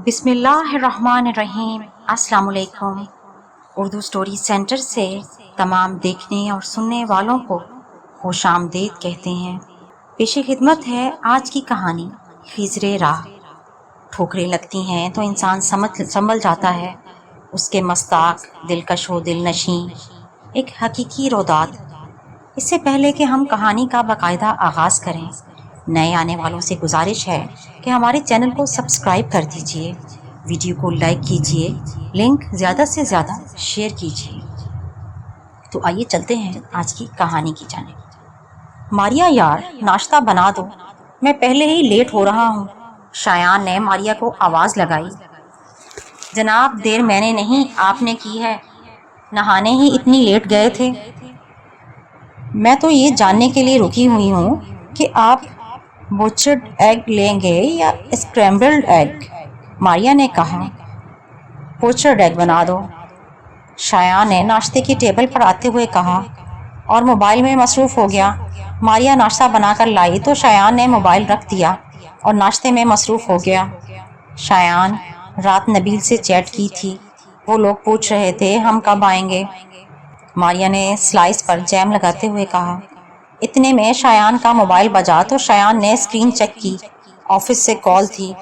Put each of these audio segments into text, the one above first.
بسم اللہ الرحمن الرحیم۔ السلام علیکم۔ اردو سٹوری سینٹر سے تمام دیکھنے اور سننے والوں کو خوش آمدید کہتے ہیں۔ پیش خدمت ہے آج کی کہانی خضر راہ۔ ٹھوکریں لگتی ہیں تو انسان سنبھل جاتا ہے۔ اس کے مستاق دلکش و دل نشیں ایک حقیقی روداد۔ اس سے پہلے کہ ہم کہانی کا باقاعدہ آغاز کریں، نئے آنے والوں سے گزارش ہے کہ ہمارے چینل کو سبسکرائب کر دیجئے، ویڈیو کو لائک کیجئے، لنک زیادہ سے زیادہ شیئر کیجئے۔ تو آئیے چلتے ہیں آج کی کہانی کی جانب۔ ماریا یار ناشتہ بنا دو، میں پہلے ہی لیٹ ہو رہا ہوں۔ شایان نے ماریا کو آواز لگائی۔ جناب دیر میں نے نہیں، آپ نے کی ہے، نہانے ہی اتنی لیٹ گئے تھے۔ میں تو یہ جاننے کے لیے رکی ہوئی ہوں کہ آپ بوچرڈ ایگ لیں گے یا اسکریمبلڈ ایگ؟ ماریا نے کہا۔ بوچرڈ ایگ بنا دو، شایان نے ناشتے کی ٹیبل پر آتے ہوئے کہا اور موبائل میں مصروف ہو گیا۔ ماریا ناشتہ بنا کر لائی تو شایان نے موبائل رکھ دیا اور ناشتے میں مصروف ہو گیا۔ شایان رات نبیل سے چیٹ کی تھی، وہ لوگ پوچھ رہے تھے ہم کب آئیں گے۔ ماریا نے سلائس پر جیم لگاتے ہوئے کہا۔ اتنے میں شایان کا موبائل بجا تو شایان نے اسکرین چیک کی، آفس سے کال تھی۔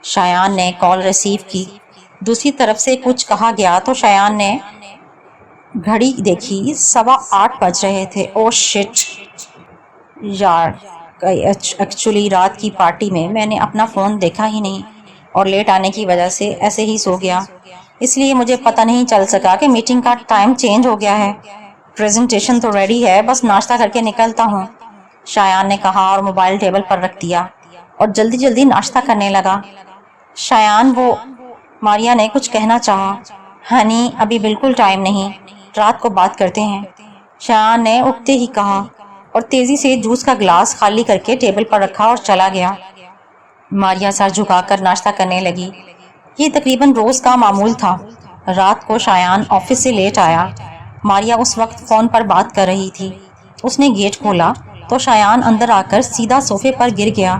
شایان نے کال ریسیو کی، دوسری طرف سے کچھ کہا گیا تو شایان نے گھڑی دیکھی، 8:15 بج رہے تھے۔ او شٹ یار، ایکچولی رات کی پارٹی میں میں نے اپنا فون دیکھا ہی نہیں اور لیٹ آنے کی وجہ سے ایسے ہی سو گیا، اس لیے مجھے پتہ نہیں چل سکا کہ میٹنگ کا ٹائم چینج ہو گیا ہے۔ پریزنٹیشن تو ریڈی ہے، بس ناشتہ کر کے نکلتا ہوں، شایان نے کہا اور موبائل ٹیبل پر رکھ دیا اور جلدی جلدی ناشتہ کرنے لگا۔ شایان ماریا نے کچھ کہنا چاہا۔ ہنی ابھی بالکل ٹائم نہیں، رات کو بات کرتے ہیں، شایان نے اٹھتے ہی کہا اور تیزی سے جوس کا گلاس خالی کر کے ٹیبل پر رکھا اور چلا گیا۔ ماریا سر جھکا کر ناشتہ کرنے لگی۔ یہ تقریباً روز کا معمول تھا۔ رات کو شایان آفس سے لیٹ آیا۔ ماریا اس وقت فون پر بات کر رہی تھی۔ اس نے گیٹ کھولا تو شایان اندر آ کر سیدھا صوفے پر گر گیا۔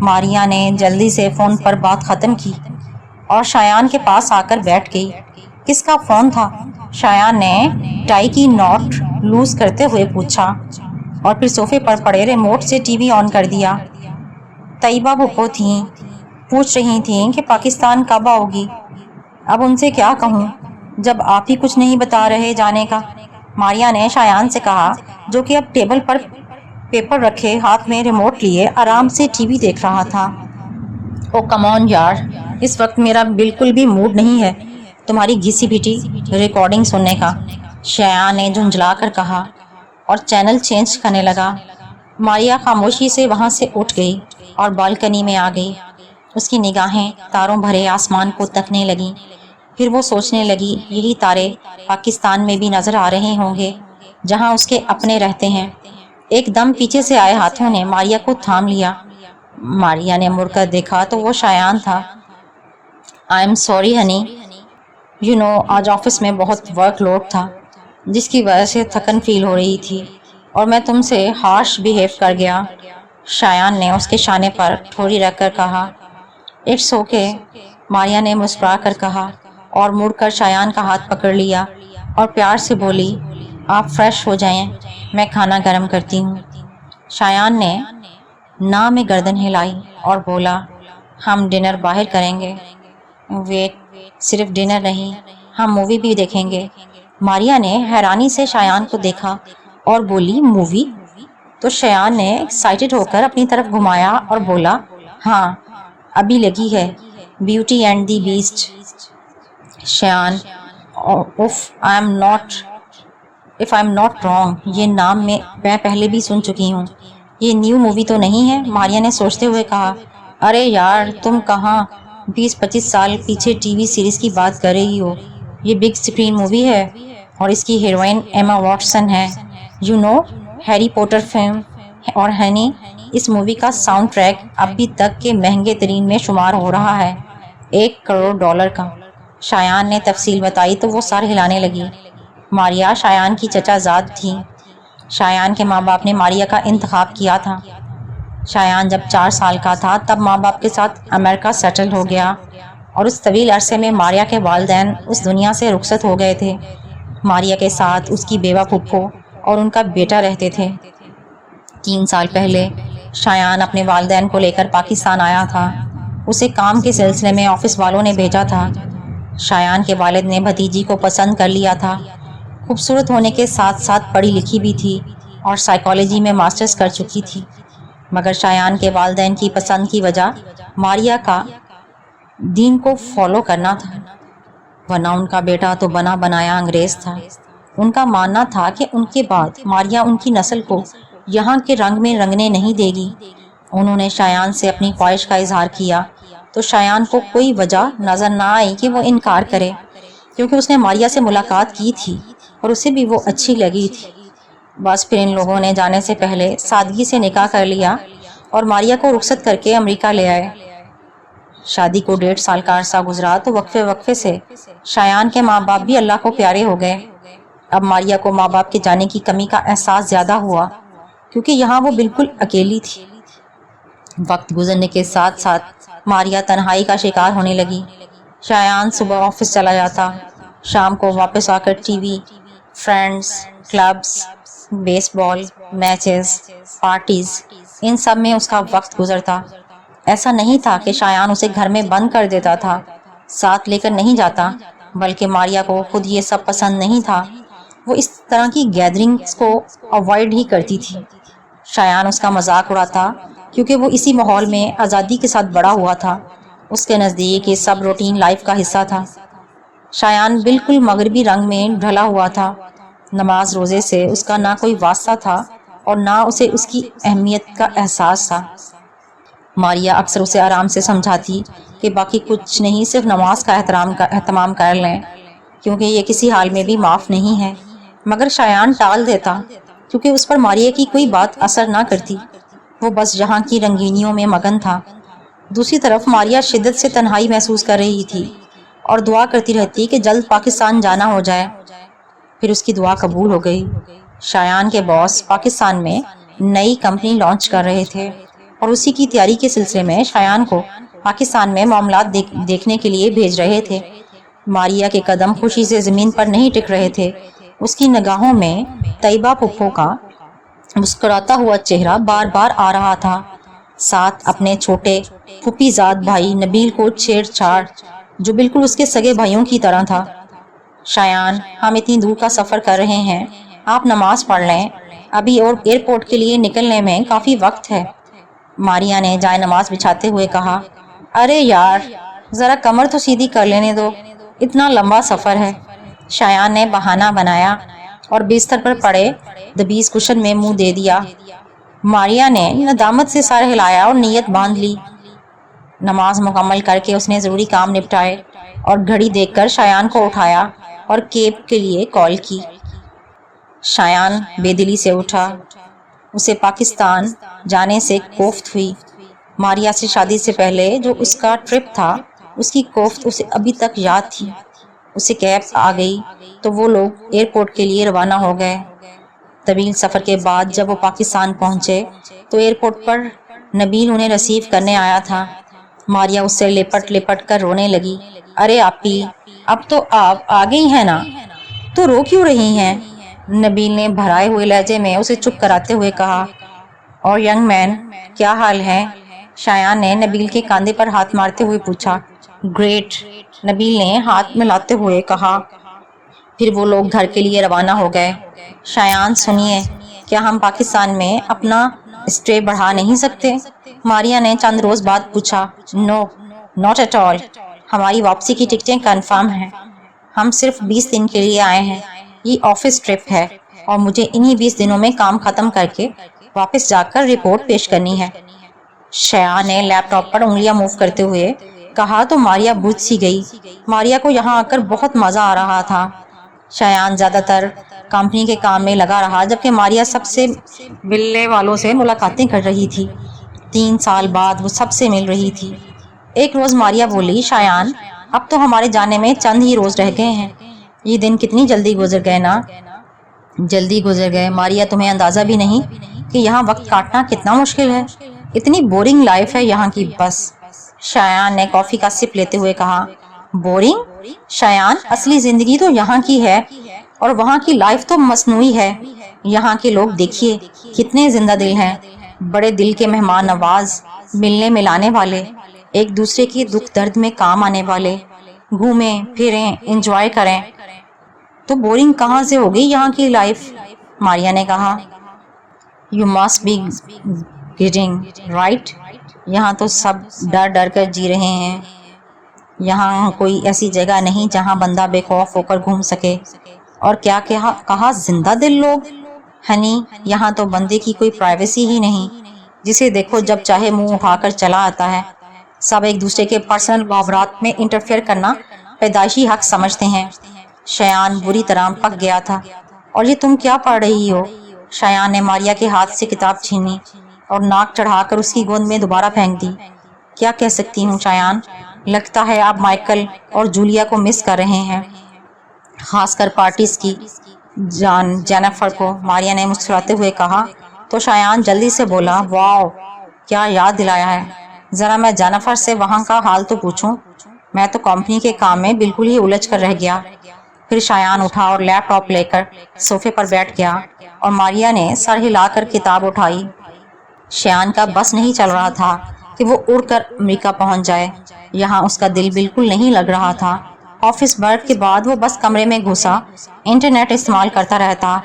ماریا نے جلدی سے فون پر بات ختم کی اور شایان کے پاس آ کر بیٹھ گئی۔ کس کا فون تھا؟ شایان نے ٹائی کی ناٹ لوز کرتے ہوئے پوچھا اور پھر صوفے پر پڑے ریموٹ سے ٹی وی آن کر دیا۔ طیبہ بھپو تھیں، پوچھ رہی تھیں کہ پاکستان کب آؤ گی۔ اب ان سے کیا کہوں جب آپ ہی کچھ نہیں بتا رہے جانے کا، ماریا نے شایان سے کہا، جو کہ اب ٹیبل پر پیپر رکھے ہاتھ میں ریموٹ لیے آرام سے ٹی وی دیکھ رہا تھا۔ او کم آن یار، اس وقت میرا بالکل بھی موڈ نہیں ہے تمہاری گھسی پٹی ریکارڈنگ سننے کا، شایان نے جھنجھلا کر کہا اور چینل چینج کرنے لگا۔ ماریا خاموشی سے وہاں سے اٹھ گئی اور بالکنی میں آ گئی۔ اس کی نگاہیں تاروں بھرے آسمان کو تکنے لگیں، پھر وہ سوچنے لگی یہی تارے پاکستان میں بھی نظر آ رہے ہوں گے جہاں اس کے اپنے رہتے ہیں۔ ایک دم پیچھے سے آئے ہاتھوں نے ماریا کو تھام لیا۔ ماریا نے مڑ کر دیکھا تو وہ شایان تھا۔ آئی ایم سوری ہنی، آج آفس میں بہت ورک لوڈ تھا جس کی وجہ سے تھکن فیل ہو رہی تھی اور میں تم سے ہارش بیہیو کر گیا، شایان نے اس کے شانے پر ٹھوری رکھ کر کہا۔ اٹس اوکے، ماریا نے مسکرا کر کہا اور مڑ کر شایان کا ہاتھ پکڑ لیا اور پیار سے بولی، آپ فریش ہو جائیں، میں کھانا گرم کرتی ہوں۔ شایان نے نہ میں گردن ہلائی اور بولا، ہم ڈنر باہر کریں گے۔ ویٹ، صرف ڈنر نہیں، ہم مووی بھی دیکھیں گے۔ ماریا نے حیرانی سے شایان کو دیکھا اور بولی، مووی؟ تو شایان نے ایکسائٹڈ ہو کر اپنی طرف گھمایا اور بولا، ہاں ابھی لگی ہے، beauty and the best. Shayan, if I am not wrong, یہ نام میں پہلے بھی سن چکی ہوں، یہ نیو مووی تو نہیں ہے؟ ماریا نے سوچتے ہوئے کہا۔ ارے یار، تم کہاں 20-25 سال پیچھے ٹی وی سیریز کی بات کر رہی ہو، یہ بگ اسکرین مووی ہے اور اس کی ہیروئن ایما واٹسن ہے، ہیری پوٹر فلم۔ اور ہنی، اس مووی کا ساؤنڈ ٹریک ابھی تک کے مہنگے ترین میں شمار ہو رہا ہے، $1 کروڑ کا۔ شایان نے تفصیل بتائی تو وہ سر ہلانے لگی۔ ماریا شایان کی چچا زاد تھی۔ شایان کے ماں باپ نے ماریا کا انتخاب کیا تھا۔ شایان جب 4 سال کا تھا تب ماں باپ کے ساتھ امریکہ سیٹل ہو گیا اور اس طویل عرصے میں ماریا کے والدین اس دنیا سے رخصت ہو گئے تھے۔ ماریا کے ساتھ اس کی بیوہ پھپھو اور ان کا بیٹا رہتے تھے۔ 3 سال پہلے شایان اپنے والدین کو لے کر پاکستان آیا تھا۔ اسے کام کے سلسلے میں آفس والوں نے بھیجا تھا۔ شایان کے والد نے بھتیجی کو پسند کر لیا تھا۔ خوبصورت ہونے کے ساتھ ساتھ پڑھی لکھی بھی تھی اور سائیکالوجی میں ماسٹرز کر چکی تھی، مگر شایان کے والدین کی پسند کی وجہ ماریا کا دین کو فالو کرنا تھا، ورنہ ان کا بیٹا تو بنا بنایا انگریز تھا۔ ان کا ماننا تھا کہ ان کے بعد ماریا ان کی نسل کو یہاں کے رنگ میں رنگنے نہیں دے گی۔ انہوں نے شایان سے اپنی خواہش کا اظہار کیا تو شایان کو کوئی وجہ نظر نہ آئی کہ وہ انکار کرے، کیونکہ اس نے ماریا سے ملاقات کی تھی اور اسے بھی وہ اچھی لگی تھی۔ بس پھر ان لوگوں نے جانے سے پہلے سادگی سے نکاح کر لیا اور ماریا کو رخصت کر کے امریکہ لے آئے۔ شادی کو 1.5 سال کا عرصہ گزرا تو وقفے وقفے سے شایان کے ماں باپ بھی اللہ کو پیارے ہو گئے۔ اب ماریا کو ماں باپ کے جانے کی کمی کا احساس زیادہ ہوا، کیونکہ یہاں وہ بالکل اکیلی تھی۔ وقت گزرنے کے ساتھ ساتھ ماریا تنہائی کا شکار ہونے لگی۔ شایان صبح آفس چلا جاتا، شام کو واپس آ کر ٹی وی، فرینڈز، کلبز، بیس بال میچز، پارٹیز، ان سب میں اس کا وقت گزرتا۔ ایسا نہیں تھا کہ شایان اسے گھر میں بند کر دیتا تھا، ساتھ لے کر نہیں جاتا، بلکہ ماریا کو خود یہ سب پسند نہیں تھا۔ وہ اس طرح کی گیدرنگز کو اوائڈ ہی کرتی تھی۔ شایان اس کا مذاق اڑاتا کیونکہ وہ اسی ماحول میں آزادی کے ساتھ بڑا ہوا تھا۔ اس کے نزدیک یہ سب روٹین لائف کا حصہ تھا۔ شایان بالکل مغربی رنگ میں ڈھلا ہوا تھا۔ نماز روزے سے اس کا نہ کوئی واسطہ تھا اور نہ اسے اس کی اہمیت کا احساس تھا۔ ماریا اکثر اسے آرام سے سمجھاتی کہ باقی کچھ نہیں، صرف نماز کا اہتمام کر لیں، کیونکہ یہ کسی حال میں بھی معاف نہیں ہے، مگر شایان ٹال دیتا کیونکہ اس پر ماریا کی کوئی بات اثر نہ کرتی۔ وہ بس یہاں کی رنگینیوں میں مگن تھا۔ دوسری طرف ماریا شدت سے تنہائی محسوس کر رہی تھی اور دعا کرتی رہتی کہ جلد پاکستان جانا ہو جائے۔ پھر اس کی دعا قبول ہو گئی۔ شایان کے باس پاکستان میں نئی کمپنی لانچ کر رہے تھے اور اسی کی تیاری کے سلسلے میں شایان کو پاکستان میں معاملات دیکھنے کے لیے بھیج رہے تھے۔ ماریا کے قدم خوشی سے زمین پر نہیں ٹک رہے تھے۔ اس کی نگاہوں میں طیبہ پھپھو کا مسکراتا ہوا چہرہ بار بار آ رہا تھا، ساتھ اپنے چھوٹے پھوپھی زاد بھائی نبیل کو چھیڑ چھاڑ، جو بالکل اس کے سگے بھائیوں کی طرح تھا۔ شایان، ہم اتنی دور کا سفر کر رہے ہیں، آپ نماز پڑھ لیں، ابھی اور ایئرپورٹ کے لیے نکلنے میں کافی وقت ہے۔ ماریا نے جائے نماز بچھاتے ہوئے کہا، ارے یار، ذرا کمر تو سیدھی کر لینے دو، اتنا لمبا سفر ہے۔ شایان نے بہانہ بنایا اور بستر پر پڑے دبیز کشن میں منہ دے دیا۔ ماریا نے ندامت سے سر ہلایا اور نیت باندھ لی۔ نماز مکمل کر کے اس نے ضروری کام نپٹائے اور گھڑی دیکھ کر شایان کو اٹھایا اور کیب کے لیے کال کی۔ شایان بے دلی سے اٹھا۔ اسے پاکستان جانے سے کوفت ہوئی۔ ماریا سے شادی سے پہلے جو اس کا ٹرپ تھا، اس کی کوفت اسے ابھی تک یاد تھی۔ اسے کیب آ گئی تو وہ لوگ ایئرپورٹ کے لیے روانہ ہو گئے۔ طویل سفر کے بعد جب وہ پاکستان پہنچے تو ایئرپورٹ پر نبیل انہیں ریسیو کرنے آیا تھا۔ ماریا اس سے لپٹ لپٹ کر رونے لگی۔ ارے آپی، اب تو آپ آ گئی ہیں نا، تو رو کیوں رہی ہیں؟ نبیل نے بھرائے ہوئے لہجے میں اسے چپ کراتے ہوئے کہا۔ اور ینگ مین، کیا حال ہے؟ شایان نے نبیل کے کاندھے پر ہاتھ مارتے ہوئے پوچھا۔ گریٹ، نبیل نے ہاتھ ملاتے ہوئے کہا۔ پھر وہ لوگ گھر کے لیے روانہ ہو گئے۔ شایان، سنیے، کیا ہم پاکستان میں اپنا اسٹے بڑھا نہیں سکتے؟ ماریا نے چند روز بعد پوچھا۔ نو، ناٹ ایٹ آل، ہماری واپسی کی ٹکٹیں کنفرم ہیں۔ ہم صرف 20 دن کے لیے آئے ہیں۔ یہ آفس ٹرپ ہے اور مجھے انہی 20 دنوں میں کام ختم کر کے واپس جا کر رپورٹ پیش کرنی ہے۔ شایان نے لیپ ٹاپ پر انگلیاں موو کرتے ہوئے کہا تو ماریا بجھ سی گئی۔ ماریا کو یہاں آ کر بہت مزہ آ رہا تھا۔ شایان زیادہ تر کمپنی کے کام میں لگا رہا، جبکہ ماریا سب سے ملنے والوں سے ملاقاتیں کر رہی تھی۔ 3 سال بعد وہ سب سے مل رہی تھی۔ ایک روز ماریا بولی، شایان، اب تو ہمارے جانے میں چند ہی روز رہ گئے ہیں۔ یہ دن کتنی جلدی گزر گئے نا۔ جلدی گزر گئے ماریا، تمہیں اندازہ بھی نہیں کہ یہاں وقت کاٹنا کتنا مشکل ہے۔ اتنی بورنگ لائف ہے یہاں کی، بس۔ شایان نے کافی کا سپ لیتے ہوئے کہا۔ بورنگ؟ شایان، اصلی زندگی تو یہاں کی ہے اور وہاں کی لائف تو مصنوعی ہے۔ یہاں کے لوگ دیکھیے کتنے زندہ دل ہیں، بڑے دل کے مہمان نواز، ملنے ملانے والے، ایک دوسرے کی دکھ درد میں کام آنے والے، گھومیں پھریں انجوائے کریں۔ تو بورنگ کہاں سے ہوگی یہاں کی لائف؟ ماریا نے کہا۔ You must be kidding right? یہاں تو سب ڈر ڈر کر جی رہے ہیں۔ یہاں کوئی ایسی جگہ نہیں جہاں بندہ بے خوف ہو کر گھوم سکے۔ اور کیا کہا زندہ دل لوگ؟ ہنی، یہاں تو بندے کی کوئی پرائیویسی ہی نہیں، جسے دیکھو جب چاہے منہ اٹھا کر چلا آتا ہے۔ سب ایک دوسرے کے پرسنل معاملات میں انٹرفیئر کرنا پیدائشی حق سمجھتے ہیں۔ شایان بری طرح پک گیا تھا۔ اور یہ تم کیا پڑھ رہی ہو؟ شایان نے ماریا کے ہاتھ سے کتاب چھینی اور ناک چڑھا کر اس کی گود میں دوبارہ پھینک دی۔ کیا کہہ سکتی ہوں شایان، لگتا ہے آپ مائیکل اور جولیا کو مس کر رہے ہیں، خاص کر پارٹیز کی جینیفر کو، ماریا نے مسکراتے ہوئے کہا۔ تو شایان جلدی سے بولا، واو، کیا یاد دلایا ہے، ذرا میں جینیفر سے وہاں کا حال تو پوچھوں، میں تو کمپنی کے کام میں بالکل ہی الجھ کر رہ گیا۔ پھر شایان اٹھا اور لیپ ٹاپ لے کر صوفے پر بیٹھ گیا اور ماریا نے سر ہلا کر کتاب اٹھائی۔ شایان کا بس نہیں چل رہا تھا کہ وہ اڑ کر امریکہ پہنچ جائے۔ یہاں اس کا دل بالکل نہیں لگ رہا تھا۔ آفس ورک کے بعد وہ بس کمرے میں گھسا انٹرنیٹ استعمال کرتا رہتا۔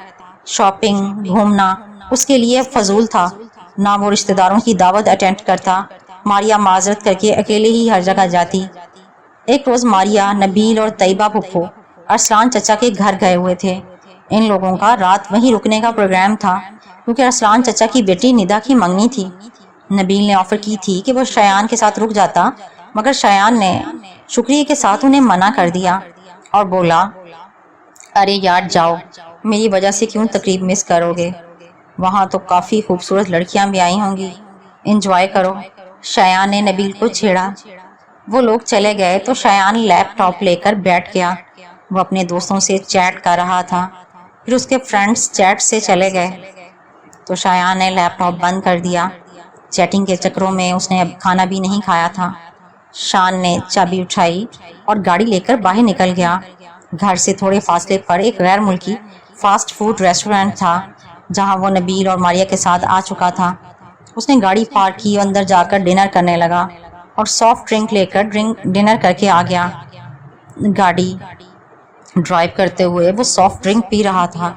شاپنگ، گھومنا اس کے لیے فضول تھا، نہ وہ رشتہ داروں کی دعوت اٹینڈ کرتا۔ ماریا معذرت کر کے اکیلے ہی ہر جگہ جاتی۔ ایک روز ماریا، نبیل اور طیبہ پھپھو ارسلان چچا کے گھر گئے ہوئے تھے۔ ان لوگوں کا رات وہیں رکنے کا پروگرام تھا کیونکہ ارسلان چچا کی بیٹی ندا کی منگنی تھی۔ نبیل نے آفر کی تھی کہ وہ شایان کے ساتھ رک جاتا، مگر شایان نے شکریہ کے ساتھ انہیں منع کر دیا اور بولا، ارے یار جاؤ، میری وجہ سے کیوں تقریب مس کرو گے؟ وہاں تو کافی خوبصورت لڑکیاں بھی آئی ہوں گی، انجوائے کرو۔ شایان نے نبیل کو چھیڑا۔ وہ لوگ چلے گئے تو شایان لیپ ٹاپ لے کر بیٹھ گیا۔ وہ اپنے دوستوں سے چیٹ کر رہا تھا، پھر اس کے فرینڈز چیٹ سے چلے گئے تو شایان نے لیپ ٹاپ بند کر دیا۔ چیٹنگ کے چکروں میں اس نے اب کھانا بھی نہیں کھایا تھا۔ شان نے چابی اٹھائی اور گاڑی لے کر باہر نکل گیا۔ گھر سے تھوڑے فاصلے پر ایک غیر ملکی فاسٹ فوڈ ریسٹورینٹ تھا جہاں وہ نبیل اور ماریا کے ساتھ آ چکا تھا۔ اس نے گاڑی پارک کی اور اندر جا کر ڈنر کرنے لگا اور سافٹ ڈرنک لے کر ڈنر کر کے آ گیا۔ گاڑی ڈرائیو کرتے ہوئے وہ سافٹ ڈرنک پی رہا تھا۔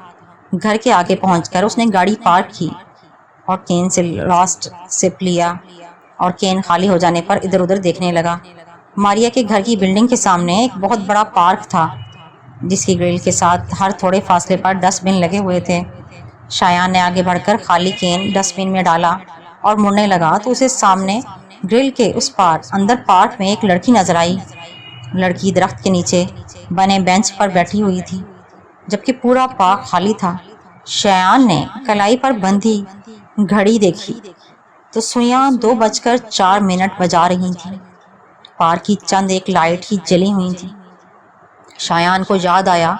گھر کے آگے پہنچ کر اس نے گاڑی پارک کی اور کین سے لاسٹ سپ لیا اور کین خالی ہو جانے پر ادھر ادھر دیکھنے لگا۔ ماریا کے گھر کی بلڈنگ کے سامنے ایک بہت بڑا پارک تھا جس کی گرل کے ساتھ ہر تھوڑے فاصلے پر ڈسٹ بن لگے ہوئے تھے۔ شایان نے آگے بڑھ کر خالی کین ڈسٹ بن میں ڈالا اور مڑنے لگا تو اسے سامنے گرل کے اس پار اندر پارک میں ایک لڑکی نظر آئی۔ لڑکی درخت کے نیچے بنے بینچ پر بیٹھی ہوئی تھی جبکہ پورا پارک خالی تھا۔ شایان نے کلائی پر بندھی گھڑی دیکھی تو سوئیاں 2:04 بجا رہی تھیں۔ پارک کی چند ایک لائٹ ہی جلی ہوئی تھی۔ شایان کو یاد آیا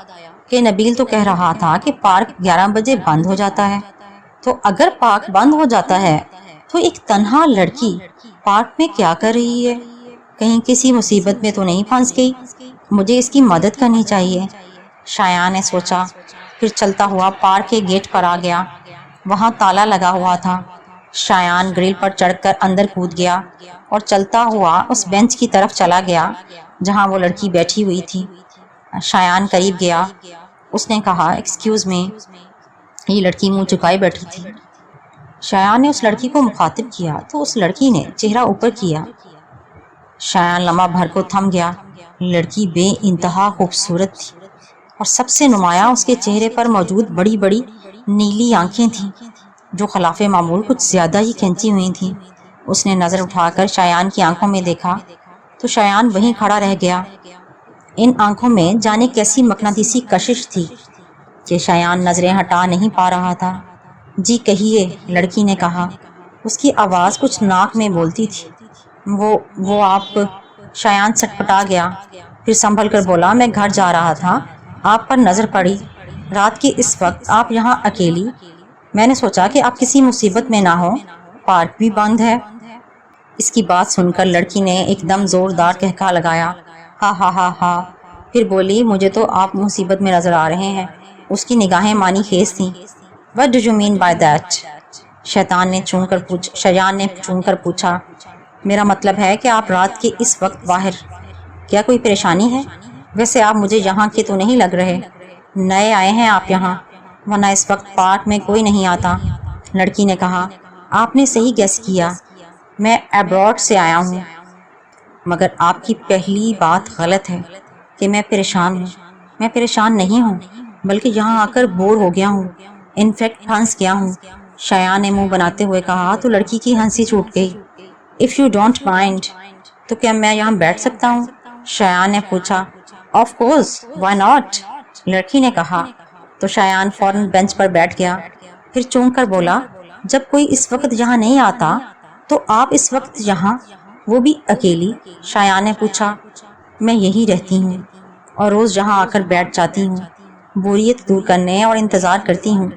کہ نبیل تو کہہ رہا تھا کہ پارک 11 بجے بند ہو جاتا ہے، تو اگر پارک بند ہو جاتا ہے تو ایک تنہا لڑکی پارک میں کیا کر رہی ہے؟ کہیں کسی مصیبت میں تو نہیں پھنس گئی؟ مجھے اس کی مدد کرنی چاہیے، شایان نے سوچا۔ پھر چلتا ہوا پارک کے گیٹ پر آ گیا۔ وہاں تالا لگا ہوا تھا۔ شایان گرل پر چڑھ کر اندر کود گیا اور چلتا ہوا اس بینچ کی طرف چلا گیا جہاں وہ لڑکی بیٹھی ہوئی تھی۔ شایان قریب گیا۔ اس نے کہا، ایکسکیوز می۔ یہ لڑکی منہ چکائے بیٹھی تھی۔ شایان نے اس لڑکی کو مخاطب کیا تو اس لڑکی نے چہرہ اوپر کیا۔ شایان لمحہ بھر کو تھم گیا۔ لڑکی بے انتہا خوبصورت تھی اور سب سے نمایاں اس کے چہرے پر موجود بڑی بڑی نیلی آنکھیں تھیں جو خلاف معمول کچھ زیادہ ہی کھنچی ہوئی تھیں۔ اس نے نظر اٹھا کر شایان کی آنکھوں میں دیکھا تو شایان وہیں کھڑا رہ گیا۔ ان آنکھوں میں جانے کیسی مقناطیسی کشش تھی کہ شایان نظریں ہٹا نہیں پا رہا تھا۔ جی کہیے، لڑکی نے کہا۔ اس کی آواز کچھ ناک میں بولتی تھی۔ وہ آپ۔ شایان سٹپٹا گیا، پھر سنبھل کر بولا، میں گھر جا رہا تھا، آپ پر نظر پڑی۔ رات کے اس وقت آپ یہاں اکیلی؟ میں نے سوچا کہ آپ کسی مصیبت میں نہ ہو، پارک بھی بند ہے۔ اس کی بات سن کر لڑکی نے ایک دم زوردار کہکا لگایا، ہا ہا ہا ہا، پھر بولی، مجھے تو آپ مصیبت میں نظر آ رہے ہیں۔ اس کی نگاہیں مانی خیز تھیں۔ What do you mean by that؟ شیان نے چون کر پوچھا، میرا مطلب ہے کہ آپ رات کے اس وقت باہر، کیا کوئی پریشانی ہے؟ ویسے آپ مجھے یہاں کے تو نہیں لگ رہے، نئے آئے ہیں آپ یہاں، ورنہ اس وقت پارک میں کوئی نہیں آتا۔ لڑکی نے کہا، آپ نے صحیح گیس کیا، میں ایبراڈ سے آیا ہوں، مگر آپ کی پہلی بات غلط ہے کہ میں پریشان ہوں۔ میں پریشان نہیں ہوں، بلکہ یہاں آ کر بور ہو گیا ہوں، انفیکٹ پھنس گیا ہوں۔ شایان نے منہ بناتے ہوئے کہا تو لڑکی کی ہنسی چھوٹ گئی۔ اف یو ڈونٹ مائنڈ، تو کیا میں یہاں بیٹھ سکتا ہوں؟ شایان نے پوچھا۔ آف کورس، وائی ناٹ، لڑکی نے کہا۔ تو شایان فوراً بینچ پر بیٹھ گیا، پھر چونک کر بولا، جب کوئی اس وقت یہاں نہیں آتا تو آپ اس وقت یہاں، وہ بھی اکیلی؟ شایان نے پوچھا۔ میں یہی رہتی ہوں اور روز یہاں آ کر بیٹھ جاتی ہوں، بوریت دور کرنے، اور انتظار کرتی ہوں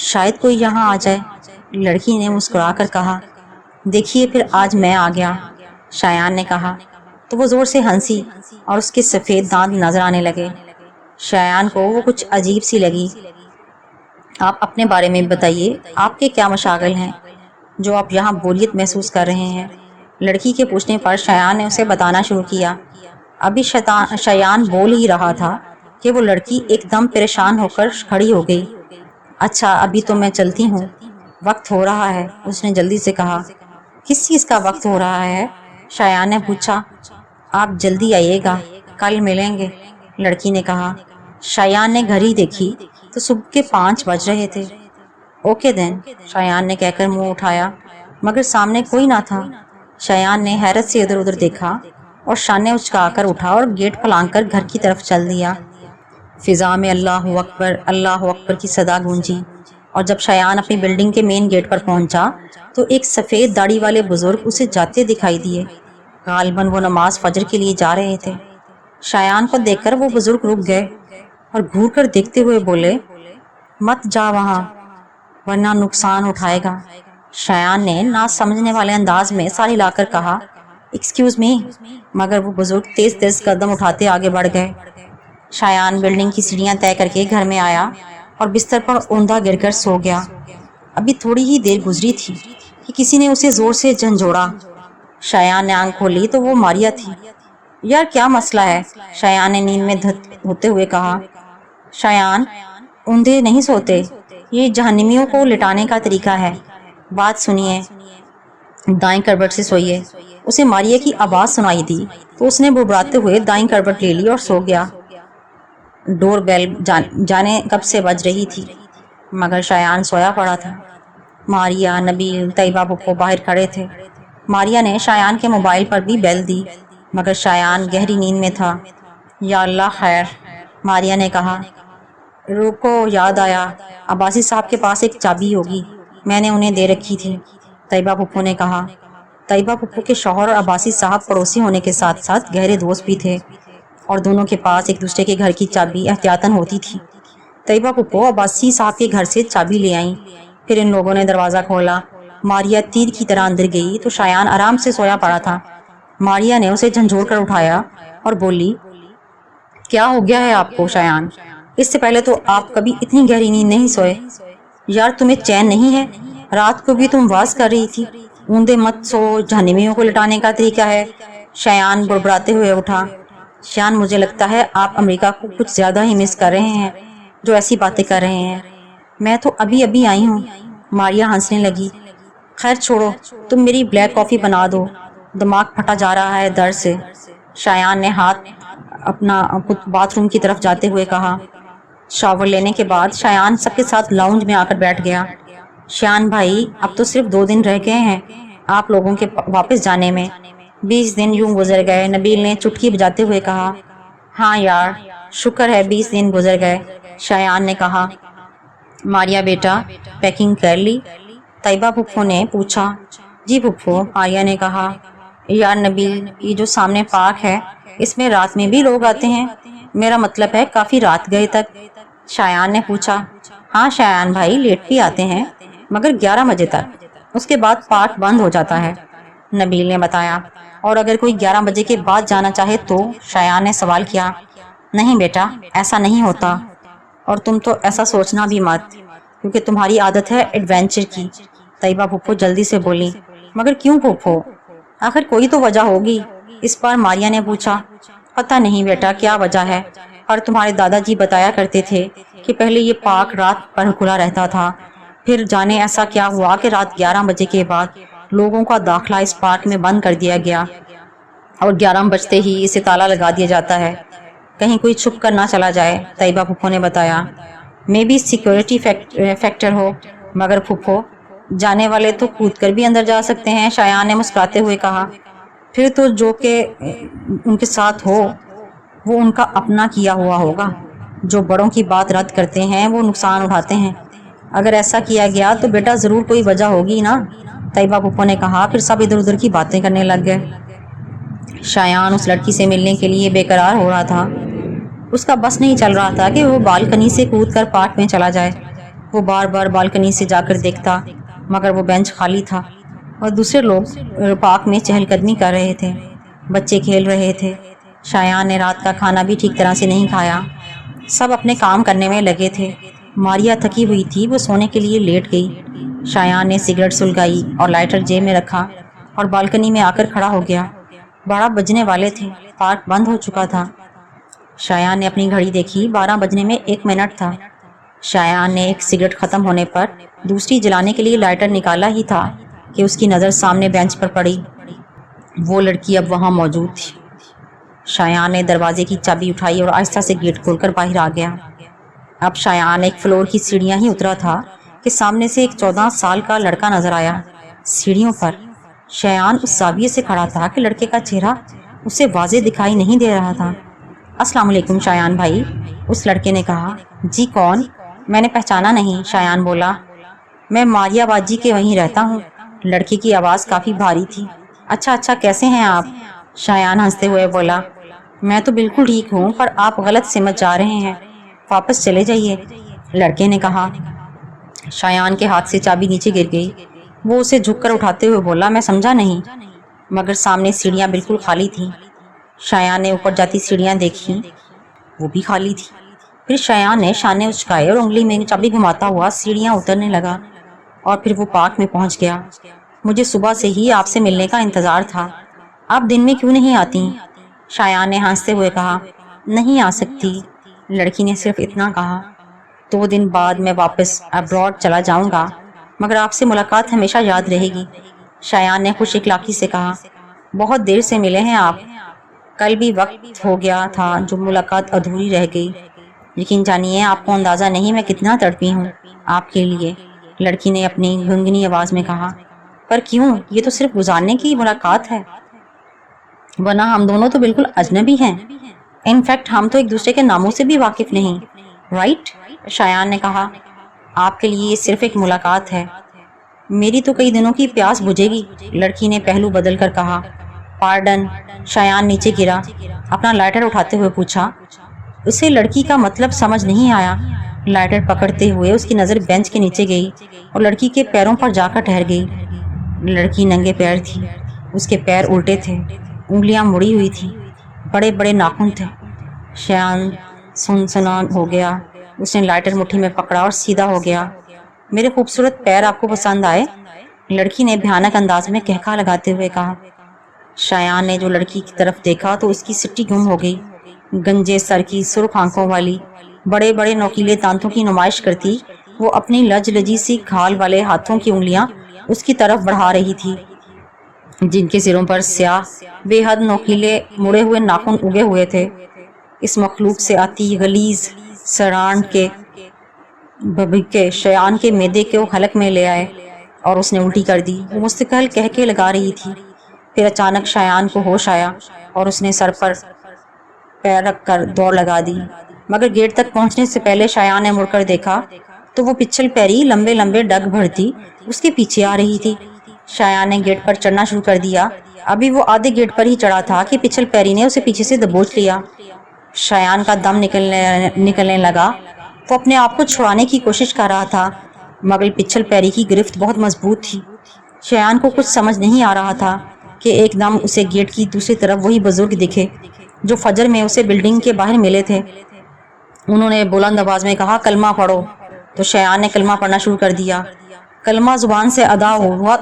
شاید کوئی یہاں آ جائے۔ لڑکی نے مسکرا کر کہا، دیکھیے پھر آج میں آ گیا۔ شایان نے کہا تو وہ زور سے ہنسی اور اس کے سفید دانت نظر آنے لگے۔ شایان کو وہ کچھ عجیب سی لگی۔ آپ اپنے بارے میں بتائیے، آپ کے کیا مشاغل ہیں جو آپ یہاں بوریت محسوس کر رہے ہیں؟ لڑکی کے پوچھنے پر شایان نے اسے بتانا شروع کیا۔ ابھی شایان بول ہی رہا تھا کہ وہ لڑکی ایک دم پریشان ہو کر کھڑی ہو گئی۔ اچھا ابھی تو میں چلتی ہوں، وقت ہو رہا ہے، اس نے جلدی سے کہا۔ کس چیز کا وقت ہو رہا ہے؟ شایان نے پوچھا۔ آپ جلدی آئیے گا، کل ملیں گے، لڑکی نے کہا۔ شایان نے گھڑی دیکھی تو صبح کے 5 بج رہے تھے۔ اوکے دین، شایان نے کہہ کر منہ اٹھایا، مگر سامنے کوئی نہ تھا۔ شایان نے حیرت سے ادھر ادھر دیکھا اور شانے اچکا کر اٹھا اور گیٹ پھلانگ کر گھر کی طرف چل دیا۔ فضا میں اللہ اکبر کی صدا گونجی، اور جب شایان اپنی بلڈنگ کے مین گیٹ پر پہنچا تو ایک سفید داڑھی والے بزرگ اسے جاتے دکھائی دیے۔ غالباً وہ نماز فجر کے لیے جا رہے تھے۔ شایان کو دیکھ کر وہ بزرگ رک گئے اور گھور کر دیکھتے ہوئے بولے، مت جا وہاں ورنہ نقصان اٹھائے گا۔ شایان نے نہ سمجھنے والے انداز میں سر ہلا کر کہا، ایکسکیوز می، مگر وہ بزرگ تیز تیز قدم اٹھاتے آگے بڑھ گئے۔ شایان بلڈنگ کی سیڑھیاں طے کر کے گھر میں آیا اور بستر پر اوندا گر کر سو گیا۔ ابھی تھوڑی ہی دیر گزری تھی کہ کسی نے اسے زور سے جھنجھوڑا۔ شایان نے آنکھ کھولی تو وہ ماریا تھی۔ یار کیا مسئلہ ہے؟ شایان نے نیند میں دھوتے ہوئے کہا۔ شایان، اوندھے نہیں سوتے، یہ جہنمیوں کو لٹانے کا طریقہ ہے۔ بات سنیے، دائیں کروٹ سے سوئیے۔ اسے ماریا کی آواز سنائی دی تو اس نے بڑبڑاتے ہوئے دائیں کروٹ لے لی اور سو گیا۔ ڈور بیل جانے کب سے بج رہی تھی، مگر شایان سویا پڑا تھا۔ ماریا، نبیل، طیبہ پھپھو باہر کھڑے تھے۔ ماریا نے شایان کے موبائل پر بھی بیل دی، مگر شایان گہری نیند میں تھا۔ یا اللہ خیر، ماریا نے کہا۔ روکو، یاد آیا، عباسی صاحب کے پاس ایک چابی ہوگی، میں نے انہیں دے رکھی تھی، طیبہ پھپھو نے کہا۔ طیبہ پھپھو کے شوہر اور عباسی صاحب پڑوسی ہونے کے ساتھ ساتھ گہرے دوست بھی تھے، اور دونوں کے پاس ایک دوسرے کے گھر کی چابی احتیاطاً ہوتی تھی۔ طیبہ پھپھو عباسی صاحب کے گھر سے چابی لے آئیں، پھر ان لوگوں نے دروازہ کھولا۔ ماریا تیر کی طرح اندر گئی تو شایان آرام سے سویا پڑا تھا۔ ماریا نے اسے جھنجھوڑ کر اٹھایا اور بولی، کیا ہو گیا ہے آپ کو شایان؟ اس سے پہلے تو آپ کبھی اتنی گہری نیند نہیں سوئے۔ یار تمہیں چین نہیں ہے؟ رات کو بھی تم واز کر رہی تھی، اوندے مت سو، جہنمیوں کو لٹانے کا طریقہ ہے۔ شایان بڑبڑاتے ہوئے اٹھا۔ شایان، مجھے لگتا ہے آپ امریکہ کو کچھ زیادہ ہی مس کر رہے ہیں جو ایسی باتیں کر رہے ہیں۔ میں تو ابھی آئی ہوں۔ ماریا ہنسنے لگی۔ خیر چھوڑو، تم میری بلیک کافی بنا دو، دماغ پھٹا جا رہا ہے درد سے۔ شایان نے ہاتھ اپنا باتھ روم کی طرف جاتے ہوئے کہا۔ شاور لینے کے بعد شایان سب کے ساتھ لاؤنج میں آ کر بیٹھ گیا۔ شایان بھائی، اب تو صرف 2 دن رہ گئے ہیں آپ لوگوں کے واپس جانے میں، 20 دن یوں گزر گئے، نبیل نے چٹکی بجاتے ہوئے کہا۔ ہاں یار، شکر ہے 20 دن گزر گئے، شایان نے کہا۔ ماریا بیٹا، پیکنگ کر لی؟ طیبہ پھپھو نے پوچھا۔ جی پھپھو، ماریا نے کہا۔ یار نبیل، یہ جو سامنے پارک ہے اس میں رات میں بھی لوگ آتے ہیں؟ میرا مطلب ہے کافی رات گئے تک، شایان نے پوچھا۔ ہاں شایان بھائی، لیٹ بھی آتے ہیں، مگر 11 بجے تک، اس کے بعد پارک بند ہو جاتا ہے۔ نبیل نے بتایا۔ اور اگر کوئی 11 بجے کے بعد جانا چاہے تو؟ شایان نے سوال کیا۔ نہیں بیٹا، ایسا نہیں ہوتا، اور تم تو ایسا سوچنا بھی مت، کیونکہ تمہاری عادت ہے ایڈونچر کی۔ طیبہ پھپھو جلدی سے بولی۔ مگر کیوں پھپھو؟ آخر کوئی تو وجہ ہوگی، اس بار ماریا نے پوچھا۔ پتہ نہیں بیٹا کیا وجہ ہے، اور تمہارے دادا جی بتایا کرتے تھے کہ پہلے یہ پارک رات پر کھلا رہتا تھا، پھر جانے ایسا کیا ہوا کہ رات 11 بجے کے بعد لوگوں کا داخلہ اس پارک میں بند کر دیا گیا، اور 11 بجتے ہی اسے تالا لگا دیا جاتا ہے، کہیں کوئی چھپ کر نہ چلا جائے۔ طیبہ پھپھو نے بتایا۔ میں بھی سیکیورٹی فیکٹر ہو۔ مگر پھپھو، جانے والے تو کود کر بھی اندر جا سکتے ہیں، شایان نے مسکراتے ہوئے کہا۔ پھر تو جو کہ ان کے ساتھ ہو وہ ان کا اپنا کیا ہوا ہوگا، جو بڑوں کی بات رد کرتے ہیں وہ نقصان اٹھاتے ہیں۔ اگر ایسا کیا گیا تو بیٹا ضرور کوئی وجہ ہوگی نا، طیبہ پھپھو نے کہا۔ پھر سب ادھر ادھر کی باتیں کرنے لگ گئے۔ شایان اس لڑکی سے ملنے کے لیے بے قرار ہو رہا تھا۔ اس کا بس نہیں چل رہا تھا کہ وہ بالکنی سے کود کر پارک میں چلا جائے۔ وہ بار بار بالکنی سے جا کر دیکھتا، مگر وہ بینچ خالی تھا اور دوسرے لوگ پارک میں چہل قدمی کر رہے تھے، بچے کھیل رہے تھے۔ شایان نے رات کا کھانا بھی ٹھیک طرح سے نہیں کھایا، سب اپنے کام کرنے میں لگے تھے۔ ماریا تھکی ہوئی تھی، وہ سونے کے لیے لیٹ گئی۔ شایان نے سگریٹ سلگائی اور لائٹر جیب میں رکھا اور بالکنی میں آ کر کھڑا ہو گیا۔ 12 بجنے والے تھے، پارک بند ہو چکا تھا۔ شایان نے اپنی گھڑی دیکھی، 12 بجنے میں 1 منٹ تھا۔ شایان نے ایک سگریٹ ختم ہونے پر دوسری جلانے کے لیے لائٹر نکالا ہی تھا کہ اس کی نظر سامنے بینچ پر پڑی۔ وہ لڑکی اب وہاں موجود تھی۔ شایان نے دروازے کی چابی اٹھائی اور آہستہ سے گیٹ کھول کر باہر آ گیا۔ اب شایان ایک فلور کی سیڑھیاں ہی اترا تھا کہ سامنے سے ایک 14 سال کا لڑکا نظر آیا۔ سیڑھیوں پر شایان اس زاویے سے کھڑا تھا کہ لڑکے کا چہرہ اسے واضح دکھائی نہیں دے رہا تھا۔ السلام علیکم شایان بھائی، اس لڑکے نے کہا۔ جی کون؟ میں نے پہچانا نہیں، شایان بولا۔ میں ماریا باجی کے وہیں رہتا ہوں۔ لڑکی کی آواز کافی بھاری تھی۔ اچھا کیسے ہیں آپ؟ شایان ہنستے ہوئے بولا۔ میں تو بالکل ٹھیک ہوں، پر آپ غلط سمجھ جا رہے ہیں، واپس چلے جائیے، لڑکے نے کہا۔ شایان کے ہاتھ سے چابی نیچے گر گئی۔ وہ اسے جھک کر اٹھاتے ہوئے بولا، میں سمجھا نہیں۔ مگر سامنے سیڑھیاں بالکل خالی تھیں۔ شایان نے اوپر جاتی سیڑھیاں دیکھیں، وہ بھی خالی تھی۔ پھر شایان نے شانے اچکائے اور انگلی میں چابی گھماتا ہوا سیڑھیاں اترنے لگا، اور پھر وہ پارک میں پہنچ گیا۔ مجھے صبح سے ہی آپ سے ملنے کا انتظار تھا، آپ دن میں کیوں نہیں آتی؟ شایان نے ہنستے ہوئے کہا۔ نہیں آ سکتی، لڑکی نے صرف اتنا کہا۔ 2 دن بعد میں واپس ابراڈ چلا جاؤں گا، مگر آپ سے ملاقات ہمیشہ یاد رہے گی، شایان نے خوش اخلاقی سے کہا۔ بہت دیر سے ملے ہیں آپ، کل بھی وقت ہو گیا تھا جو ملاقات ادھوری رہ گئی۔ یقین جانیے آپ کو اندازہ نہیں میں کتنا تڑپی ہوں آپ کے لیے، لڑکی نے اپنی گنگنی آواز میں کہا۔ پر کیوں؟ یہ تو صرف گزارنے کی ملاقات ہے، ورنہ ہم دونوں تو بالکل اجنبی ہیں۔ انفیکٹ ہم تو ایک دوسرے کے ناموں سے بھی واقف نہیں، رائٹ؟ شایان نے کہا۔ آپ کے لیے یہ صرف ایک ملاقات ہے، میری تو کئی دنوں کی پیاس بجھے گی، لڑکی نے پہلو بدل کر کہا۔ پارڈن، شایان نیچے گرا، اپنا لائٹر اٹھاتے ہوئے پوچھا۔ اسے لڑکی کا مطلب سمجھ نہیں آیا۔ لائٹر پکڑتے ہوئے اس کی نظر بینچ کے نیچے گئی اور لڑکی کے پیروں پر جا کر ٹھہر گئی۔ لڑکی ننگے پیر تھی، اس کے پیر الٹے تھے، انگلیاں مڑی ہوئی تھیں، بڑے بڑے ناخن تھے۔ شایان سنسنان ہو گیا، اس نے لائٹر مٹھی میں پکڑا اور سیدھا ہو گیا۔ میرے خوبصورت پیر آپ کو پسند آئے؟ لڑکی نے بھیانک انداز میں کہکا لگاتے ہوئے کہا۔ شایان نے جو لڑکی کی طرف دیکھا تو اس کی سٹی گم ہو گئی۔ گنجے سر کی، سرخ آنکھوں والی، بڑے بڑے نوکیلے دانتوں کی نمائش کرتی وہ اپنی لج لجی سی کھال والے ہاتھوں کی انگلیاں اس کی طرف بڑھا رہی تھی، جن کے سروں پر سیاہ بے حد نوکیلے مڑے ہوئے ناخن اگے ہوئے تھے۔ اس مخلوق سے آتی غلیظ سران کے بھبکے شایان کے معدے کو حلق میں لے آئے اور اس نے الٹی کر دی۔ وہ مستقل کہکے لگا رہی تھی۔ پھر اچانک شایان کو ہوش آیا اور اس نے سر پر پیر رکھ کر دوڑ لگا دی، مگر گیٹ تک پہنچنے سے پہلے شایان نے مڑ کر دیکھا تو وہ پچھل پیری لمبے لمبے ڈگ بھرتی اس کے پیچھے آ رہی تھی۔ شایان نے گیٹ پر چڑھنا شروع کر دیا۔ ابھی وہ آدھے گیٹ پر ہی چڑھا تھا کہ پچھل پیری نے اسے پیچھے سے دبوچ لیا۔ شایان کا دم نکلنے لگا۔ وہ اپنے آپ کو چھڑانے کی کوشش کر رہا تھا، مگر پچھل پیری کی گرفت بہت مضبوط تھی۔ شایان کو کچھ سمجھ نہیں آ رہا تھا۔ کہ ایک دم اسے گیٹ کی دوسری طرف وہی بزرگ دکھے جو فجر میں اسے بلڈنگ کے باہر ملے تھے۔ انہوں نے بلند آواز میں کہا کلمہ پڑھو، تو شایان نے کلمہ پڑھنا شروع کر دیا۔ کلمہ زبان سے ادا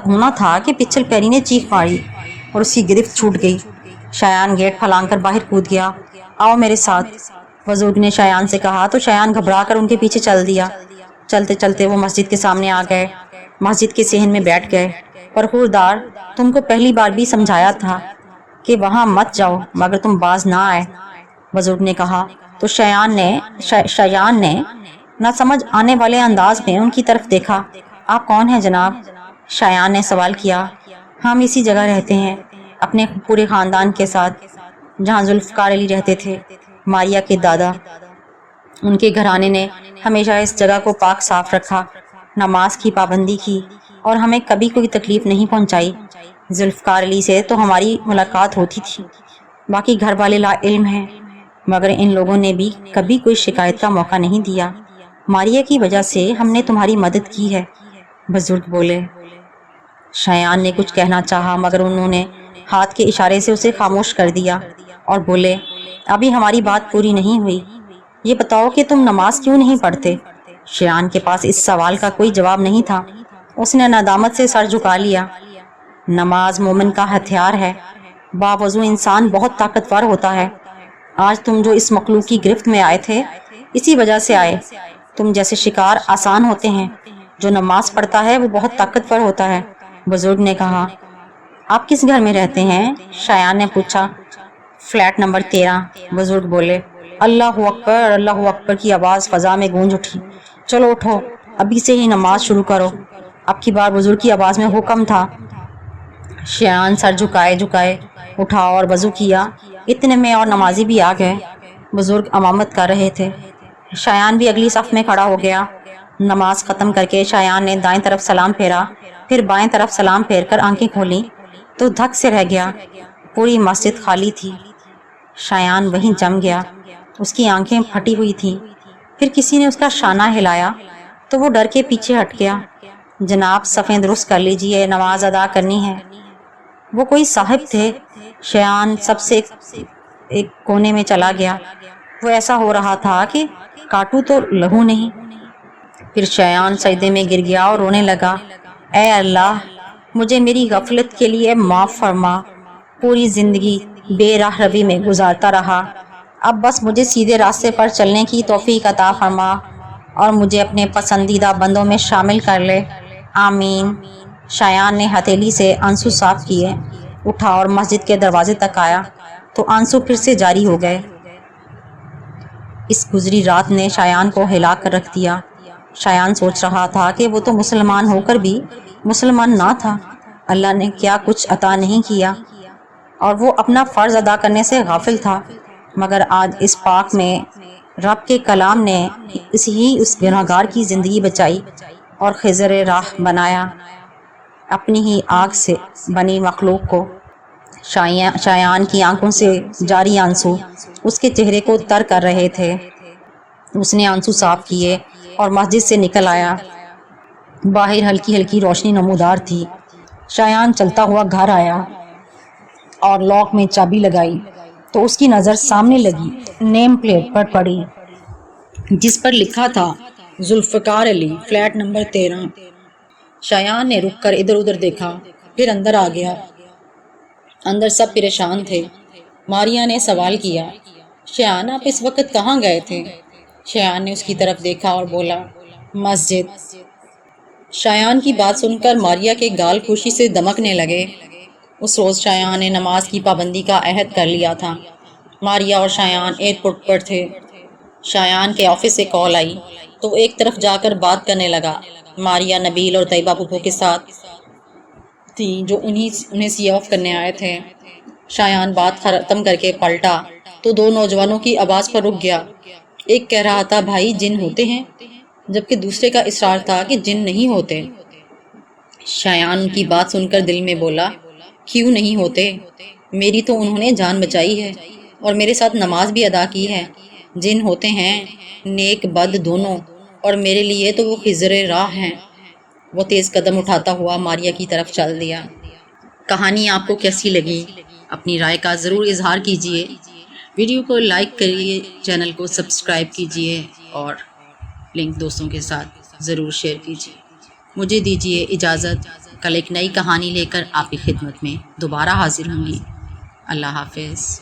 ہونا تھا کہ پچھل پیری نے چیخ ماری اور اس کی گرفت چھوٹ گئی۔ شایان گیٹ پھلانگ کر باہر کود گیا۔ آؤ میرے ساتھ، بزرگ نے شایان سے کہا تو شایان گھبرا کر ان کے پیچھے چل دیا۔ چلتے چلتے وہ مسجد کے سامنے آ گئے، مسجد کے صحن میں بیٹھ گئے۔ پرہوردار، تم کو پہلی بار بھی سمجھایا تھا کہ وہاں مت جاؤ مگر تم باز نہ آئے، بزرگ نے کہا۔ تو شایان نے نہ سمجھ آنے والے انداز میں ان کی طرف دیکھا۔ آپ کون ہیں جناب؟ شایان نے سوال کیا۔ ہم اسی جگہ رہتے ہیں اپنے پورے خاندان کے ساتھ، جہاں ذوالفقار علی رہتے تھے، ماریا کے دادا۔ ان کے گھرانے نے ہمیشہ اس جگہ کو پاک صاف رکھا، نماز کی پابندی کی اور ہمیں کبھی کوئی تکلیف نہیں پہنچائی۔ ذوالفقار علی سے تو ہماری ملاقات ہوتی تھی، باقی گھر والے لا علم ہیں، مگر ان لوگوں نے بھی کبھی کوئی شکایت کا موقع نہیں دیا۔ ماریا کی وجہ سے ہم نے تمہاری مدد کی ہے، بزرگ بولے۔ شایان نے کچھ کہنا چاہا مگر انہوں نے ہاتھ کے اشارے سے اسے خاموش کر دیا اور بولے، ابھی ہماری بات پوری نہیں ہوئی، یہ بتاؤ کہ تم نماز کیوں نہیں پڑھتے؟ شایان کے پاس اس سوال کا کوئی جواب نہیں تھا۔ اس نے ندامت سے سر جھکا لیا۔ نماز مومن کا ہتھیار ہے، باوضو انسان بہت طاقتور ہوتا ہے۔ آج تم جو اس مخلوق کی گرفت میں آئے تھے، اسی وجہ سے آئے۔ تم جیسے شکار آسان ہوتے ہیں، جو نماز پڑھتا ہے وہ بہت طاقتور ہوتا ہے، بزرگ نے کہا۔ آپ کس گھر میں رہتے ہیں؟ شایان نے پوچھا۔ فلیٹ نمبر 13، بزرگ بولے۔ اللہ اکبر کی آواز فضا میں گونج اٹھی۔ چلو اٹھو، ابھی سے ہی نماز شروع کرو، اب کی بار بزرگ کی آواز میں حکم تھا۔ شایان سر جھکائے اٹھا اور وضو کیا۔ اتنے میں اور نمازی بھی آ گئے، بزرگ امامت کر رہے تھے۔ شایان بھی اگلی صف میں کھڑا ہو گیا۔ نماز ختم کر کے شایان نے دائیں طرف سلام پھیرا، پھر بائیں طرف سلام پھیر کر آنکھیں کھولیں تو دھک سے رہ گیا۔ پوری مسجد خالی تھی۔ شایان وہیں جم گیا، اس کی آنکھیں پھٹی ہوئی تھیں۔ پھر کسی نے اس کا شانہ ہلایا تو وہ ڈر کے پیچھے ہٹ گیا۔ جناب صفیں درست کر لیجئے، نماز ادا کرنی ہے۔ وہ کوئی صاحب تھے۔ شایان سب سے ایک کونے میں چلا گیا۔ وہ ایسا ہو رہا تھا کہ کاٹو تو لہو نہیں۔ پھر شایان سجدے میں گر گیا اور رونے لگا۔ اے اللہ، مجھے میری غفلت کے لیے معاف فرما، پوری زندگی بے راہ روی میں گزارتا رہا، اب بس مجھے سیدھے راستے پر چلنے کی توفیق عطا فرما اور مجھے اپنے پسندیدہ بندوں میں شامل کر لے، آمین۔ شایان نے ہتھیلی سے آنسو صاف کیے، اٹھا اور مسجد کے دروازے تک آیا تو آنسو پھر سے جاری ہو گئے۔ اس گزری رات نے شایان کو ہلا کر رکھ دیا۔ شایان سوچ رہا تھا کہ وہ تو مسلمان ہو کر بھی مسلمان نہ تھا، اللہ نے کیا کچھ عطا نہیں کیا اور وہ اپنا فرض ادا کرنے سے غافل تھا، مگر آج اس پاک میں رب کے کلام نے اس گناہگار کی زندگی بچائی اور خضر راہ بنایا اپنی ہی آگ سے بنی مخلوق کو۔ شایان کی آنکھوں سے جاری آنسو اس کے چہرے کو تر کر رہے تھے۔ اس نے آنسو صاف کیے اور مسجد سے نکل آیا۔ باہر ہلکی ہلکی روشنی نمودار تھی۔ شایان چلتا ہوا گھر آیا اور لاک میں چابی لگائی تو اس کی نظر سامنے لگی نیم پلیٹ پر پڑی جس پر لکھا تھا ذوالفقار علی، فلیٹ نمبر 13۔ شایان نے رک کر ادھر ادھر دیکھا، پھر اندر آ گیا۔ اندر سب پریشان تھے۔ ماریا نے سوال کیا، شایان آپ اس وقت کہاں گئے تھے؟ شایان نے اس کی طرف دیکھا اور بولا، مسجد۔ شایان کی بات سن کر ماریا کے گال خوشی سے دمکنے لگے۔ اس روز شایان نے نماز کی پابندی کا عہد کر لیا تھا۔ ماریا اور شایان ایئرپورٹ پر تھے۔ شایان کے آفس سے کال آئی تو وہ ایک طرف جا کر بات کرنے لگا۔ ماریا نبیل اور طیبہ پھپھو کے ساتھ تھی جو انہیں سی آف کرنے آئے تھے۔ شایان بات ختم کر کے پلٹا تو دو نوجوانوں کی آواز پر رک گیا۔ ایک کہہ رہا تھا، بھائی جن ہوتے ہیں، جبکہ دوسرے کا اصرار تھا کہ جن نہیں ہوتے۔ شایان ان کی بات سن کر دل میں بولا، کیوں نہیں ہوتے؟ میری تو انہوں نے جان بچائی ہے اور میرے ساتھ نماز بھی ادا کی ہے۔ جن ہوتے ہیں، نیک بد دونوں، اور میرے لیے تو وہ خضر راہ ہیں۔ وہ تیز قدم اٹھاتا ہوا ماریا کی طرف چل دیا۔ کہانی آپ کو کیسی لگی؟ اپنی رائے کا ضرور اظہار کیجیے. ویڈیو کو لائک کریے، چینل کو سبسکرائب کیجیے اور لنک دوستوں کے ساتھ ضرور شیئر کیجیے. مجھے دیجیے اجازت. کل ایک نئی کہانی لے کر آپ کی خدمت میں دوبارہ حاضر ہوں گی. اللہ حافظ.